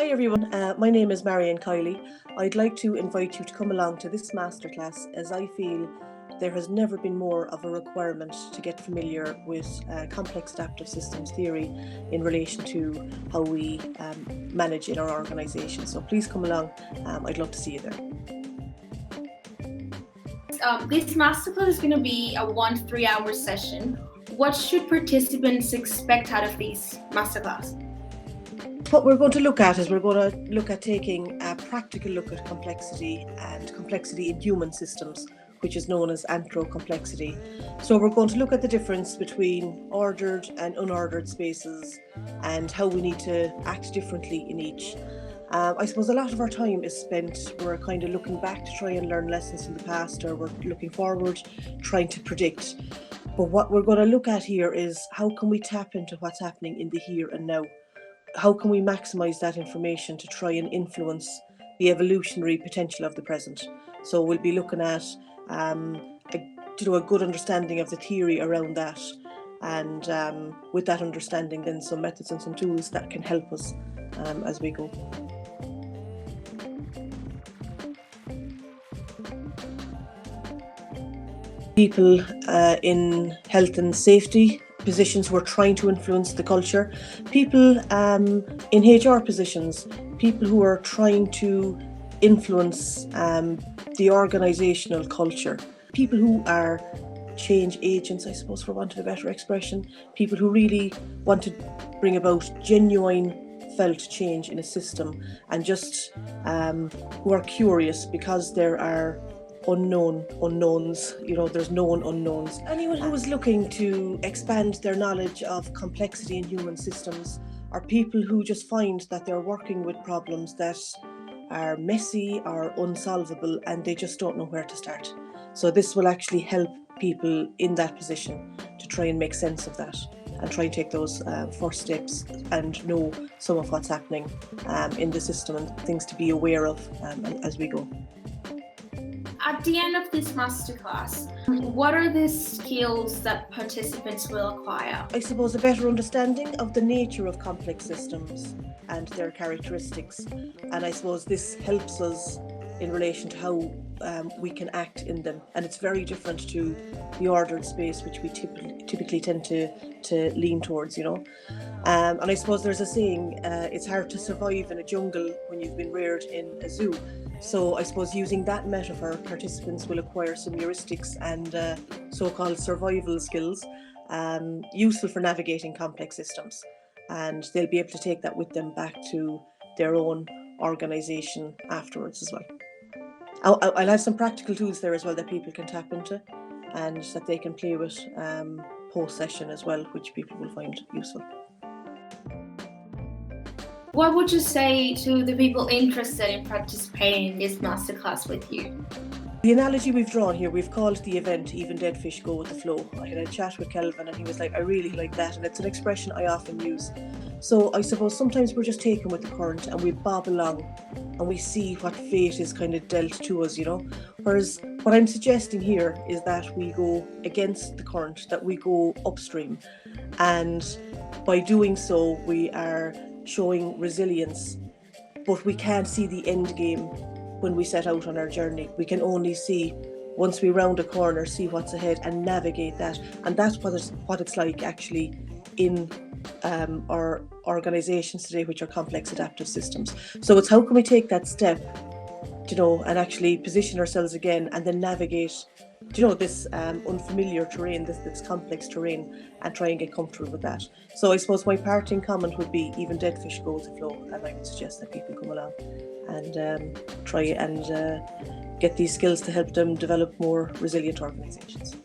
Hi everyone, my name is Marion Kiely. I'd like to invite you to come along to this masterclass as I feel there has never been more of a requirement to get familiar with complex adaptive systems theory in relation to how we manage in our organisation. So please come along, I'd love to see you there. This masterclass is going to be a 1 to 3 hour session. What should participants expect out of this masterclass? What we're going to look at is we're going to look at taking a practical look at complexity and complexity in human systems, which is known as anthro-complexity. So we're going to look at the difference between ordered and unordered spaces and how we need to act differently in each. I suppose a lot of our time is spent, we're kind of looking back to try and learn lessons from the past, or we're looking forward, trying to predict. But what we're going to look at here is how can we tap into what's happening in the here and now? How can we maximise that information to try and influence the evolutionary potential of the present? So we'll be looking at a good understanding of the theory around that, and with that understanding then some methods and some tools that can help us as we go. People in health and safety positions who are trying to influence the culture, people in HR positions, people who are trying to influence the organisational culture, people who are change agents, I suppose, for want of a better expression, people who really want to bring about genuine felt change in a system, and just who are curious because there are unknowns, there's known unknowns. Anyone who is looking to expand their knowledge of complexity in human systems are people who just find that they're working with problems that are messy or unsolvable and they just don't know where to start. So this will actually help people in that position to try and make sense of that and try and take those first steps and know some of what's happening in the system and things to be aware of as we go. At the end of this masterclass, what are the skills that participants will acquire? I suppose a better understanding of the nature of complex systems and their characteristics. And I suppose this helps us in relation to how we can act in them. And it's very different to the ordered space, which we typically tend to lean towards, And I suppose there's a saying, it's hard to survive in a jungle when you've been reared in a zoo. So I suppose using that metaphor, participants will acquire some heuristics and so-called survival skills useful for navigating complex systems. And they'll be able to take that with them back to their own organisation afterwards as well. I'll have some practical tools there as well that people can tap into and that they can play with post-session as well, which people will find useful. What would you say to the people interested in participating in this masterclass with you? The analogy we've drawn here, we've called the event "Even Dead Fish Go with the Flow." I had a chat with Kelvin and he was like, I really like that, and it's an expression I often use. So I suppose sometimes we're just taken with the current and we bob along and we see what fate is kind of dealt to us, Whereas what I'm suggesting here is that we go against the current, that we go upstream, and by doing so we are showing resilience, but we can't see the end game when we set out on our journey. We can only see, once we round a corner, see what's ahead and navigate that. And that's what it's like actually in our organisations today, which are complex adaptive systems. So it's how can we take that step, and actually position ourselves again and then navigate this unfamiliar terrain, this complex terrain, and try and get comfortable with that. So I suppose my parting comment would be, even dead fish go with the flow, and I would suggest that people come along and try and get these skills to help them develop more resilient organisations.